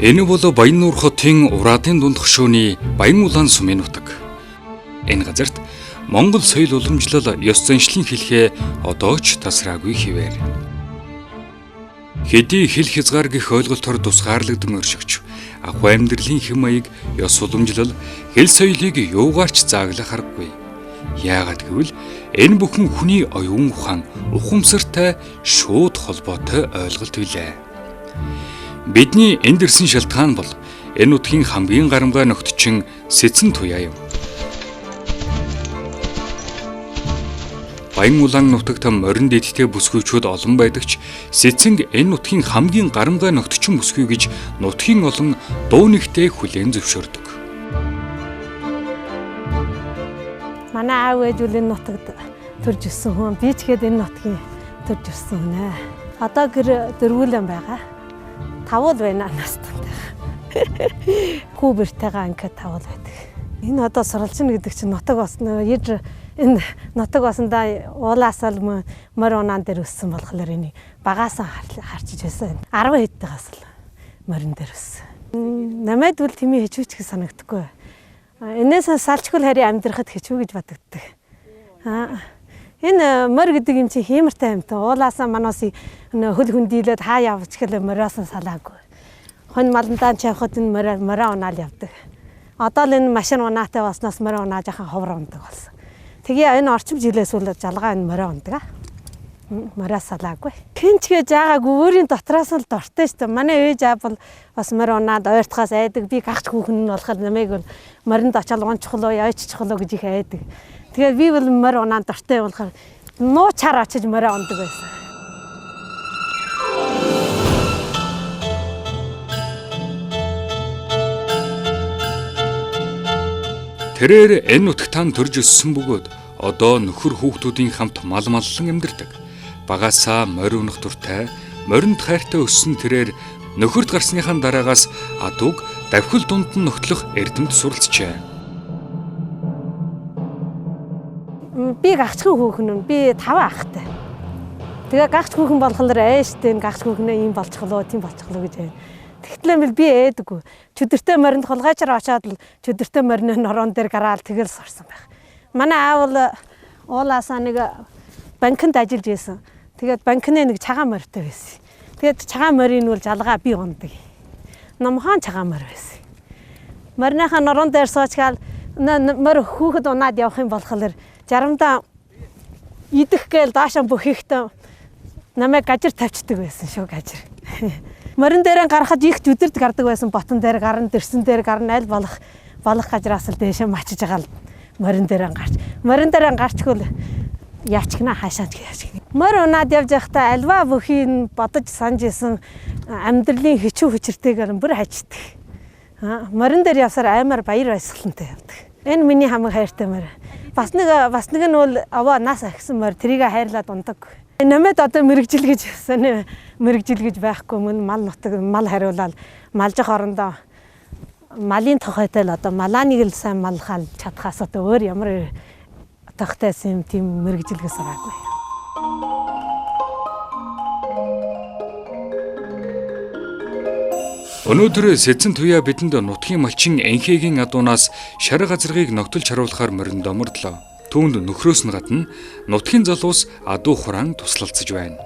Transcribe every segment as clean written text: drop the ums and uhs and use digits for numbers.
Энэ бол Баяннуур хотын Ураадын дунд хөшөөний Баян улаан сумын нутаг. Энэ газарт Монгол соёл уламжлал ёс заншлын хэлхээ одоо ч тасраагүй хിവэр. Хэдий хэл хязгааргих ойлголтоор тусгаарлагдсан оршигч ахуй амьдралын хэм маяг ёс уламжлал хэл соёлыг юугаарч зааглах аргагүй. Яагаад гэвэл энэ бүхэн хүний оюун ухаан ухамсартай шууд холбоотой ойлголт билээ. Бидний энд ирсэн шалтгаан бол энэ нутгийн хамгийн гарамгай нөхдөчин Сэцэн туяа юм. Баян улаан нутагт морин дэдтэй бүсгүйчүүд олон байдаг ч Сэцэнг энэ нутгийн хамгийн гарамгай нөхдөчин бүсгүй гэж нутгийн олон дуу нэгтээ хүлээн зөвшөөрдөг. Манай аав ээж үл энэ нутагт төрж өссөн хүн. Би ч гээд энэ нутгийн төрж өссөн хүн ээ. Одоо гэр дөрвөлэн байгаа. Тавуул байна настантай. Хүүбэртэйгээ ингээд тавуул байдаг. Энэ одоо суралцна гэдэг чинь нутаг басна. Энэ нутаг басандаа уулаасаа морь унаан дээр өссөн болохоор энийг багаасаа харчиж байсан. 10 хэдтэйгээс л морин дээр өссөн. Намайд үл тэмээ хичүүч гэж санагддаггүй. Энээс салчгүй харийн амьдрахад хичүү гэж бодогддог. Энэ морь гэдэг юм чи хиймэртэй юм та. Уулаасаа манаас хөл хөндийлээд хаа явж гэл мориос салаагүй. Хон маландаа ч явхад энэ морь унаал явдаг. Одоо л энэ машин унаатай болсноос морь унаа жахан ховор ундаг болсон. Тэгээ энэ орчим жилээс үл жалгаа энэ морь ундаг. Мориос салаагүй. Хинчгээ жаагаагүй өөрийн дотроос л дортой шүү дээ. Манай ээж аав бол бас морь унаад ойртохоос айдаг. Би гагч хүүхэн нь болохоор намайг моринд очиод унчихлоо, яйчихлоо гэж их айдаг. Тэгээд би бол морь унаанд дортой болохоор нууч хар очиж морь ундаг байсан. Тэрээр энэ нутагтаа төрж өссөн бөгөөд одоо нөхөр хүүхдүүдийн хамт мал маллан амьдардаг. Багаасаа морь унах дуртай, моринд хайртай өссөн тэрээр нөхөрт гарсныхаа дараагаас адууг давхил дунд нь нөхтлөх эрдэмт суралцжээ. Би гагчхан хүүхэн нь. Би 5 ахтай. Тэгээ гагч хүүхэн болохоор ээжтэй гагч хүүхнээ ийм болчихлоо, тийм болчихлоо гэж байна. Тэгтлээ би ээдэггүй. Чөдөртэй моринд хулгайчаар очиад л чөдөртэй морины норон дээр гараал тэгэл сурсан байх. Манай аав бол уулаасаа нэг банкнд ажиллаж байсан. Тэгээд банкны нэг цагаан морьтой байсан. Тэгээд цагаан морийн үл жалгаа би ундаг. Номхон цагаан морь байсан. Мориныхаа норон дээр суучгаал морь хүүхэд унаад явах юм болохоор жарамдаа идэх гээл даашаа бөхихтэй намайг гажир тавьчдаг байсан шүү гажир. Морин дээрээ гарахад их зүдэрд гардаг байсан. Ботон дээр гарна, дэрсэн дээр гарна, аль болох газраас л дээшээ мачиж байгаа л морин дээрээ гарч. Морин дээрээ гарчгүй явчихна хаашаач гэж. Морь унаад явж байхдаа альва бүхийг бодож санаж исэн амьдралын хичүү хүчртэйгээр бүр хаждаг. Морин дээр явсаар аймаар баяр баясгалантай явдаг. Энэ миний хамаг хайртай морь. Бас нэг нь бол аваа нас ахсан морь трийг хайрлаад ундаг. Намайд одоо мэрэгжил гэж байхгүй мөн мал нутаг мал хариулаад малжих орондоо малын тохойтой л одоо малааныг л сайн малхаал чадхаас одоо өөр ямар тогтойсон юм тийм мэрэгжилгээс байгаагүй. Өнөөдөр Сэцэн туяа бидэнд нутгийн малчин Энхээгийн адуунаас шар газаргыг ногтолж харуулахаар морин домордлоо. Түүнд нөхрөөс нь гадна нутгийн залуус адуу хураан туслалцж байна.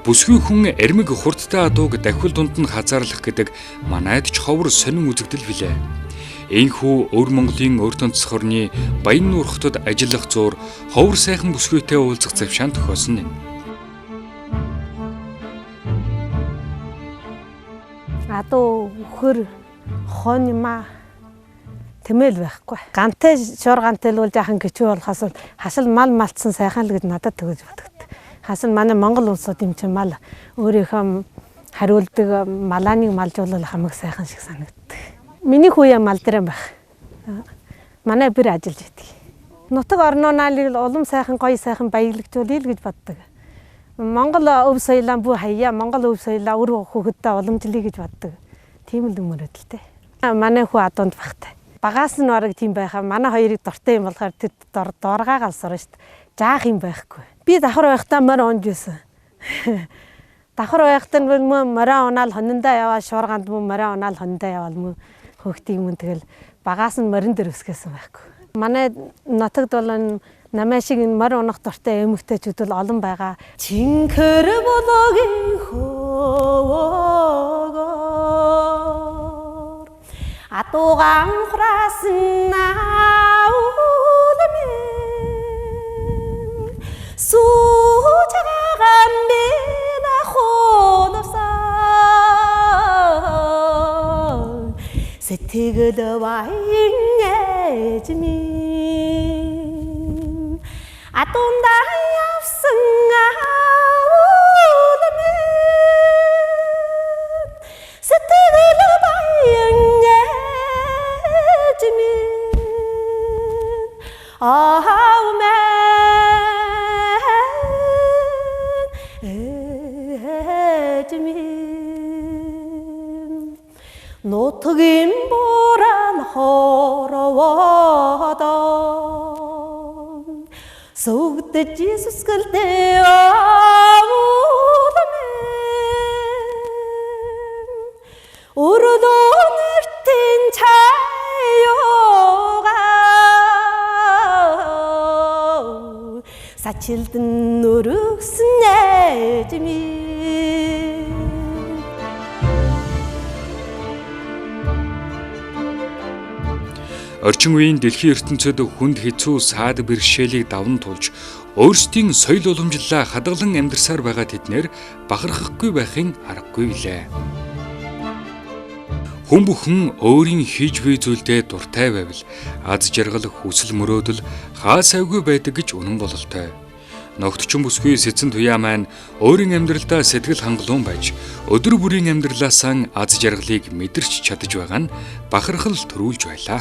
Бүсгүй хүн эрмэг хурдтай адууг давхил дунд нь хазаарлах гэдэг манайд ч ховор сонин үзэгдэл билээ. Энэхүү өвөр Монголын өр төнцөх орны Баян-Нуур хотод ажиллах зуур ховор сайхан бүсгүйтэй уулзах завшаан тохиосон юм. Адуу өхөр хон юма тэмэл байхгүй. Гантай шор гантай л бол жаахан гिचүү болохоос хасал мал малтсан сайхан л гэж надад төгөж бодогд. Хасал манай Монгол улсууд юм чи мал өөрийнхөө хариулдаг малааныг малжуулах хамаг сайхан шиг санагддаг. Миний хүүе мал дээр байх. Манай бэр ажиллаж байдаг. Нутаг орноонаалыг улам сайхан гоё сайхан баялагжуулъя л гэж боддог. Монгол өв соёлаа бүү хаяа Монгол өв соёлаа өөр хүүхэдтэй уламжлая гэж боддог. Тийм л өмөрөдөлтэй. Манай хүү адуунд багтай. Багаас нь орог тийм байхаа манай хоёрыг дуртай юм болохоор тэр дургаагаал сурна шүү дээ. Жаах юм байхгүй. Би давхар байхдаа морь унж байсан. Давхар байхдаа морь унаал хониндаа яваа шуурганд морь унаал хониндаа яваал мөн хөөхтийг мөн тэгэл багаас нь морин дээр өсгөөсөн байхгүй. Манай нутагд бол намаа шиг морь унах дуртай эмэгтэйчүүд бол олон байгаа. Чинхэр бологийн хөөгөөр атугаан хурасан наулмэн сүүжагаан бина холовсан сэтгэл баян эзэмин атундаа явсан аулмэн сэтгэл баян нутгийн боран хоровоодон сүгдэж Иесусгэлтэй авуулмэн өрөлөө нэртэн чаяога сачилдан нүргсэн эзэмий. Орчин үеийн дэлхийн ертөнцид хүнд хэцүү саад бэрхшээлийг даван тулж өөрсдийн соёл уламжлалаа хадгалан амьдарсаар байгаа тэднэр бахархахгүй байхын аргагүй билээ. Хүн бүхэн өөрийн хийж буй зүйлдээ дуртай байвал аз жаргал хүсэл мөрөөдөл хаа сайгүй байдаг гэж үнэн бололтой. Ногтчин бүсгүй сэцэн туяа маань өөрийн амьдралдаа сэтгэл хангалуун байж өдөр бүрийн амьдралаасаа аз жаргалыг мэдэрч чадж байгаа нь бахархал төрүүлж байлаа.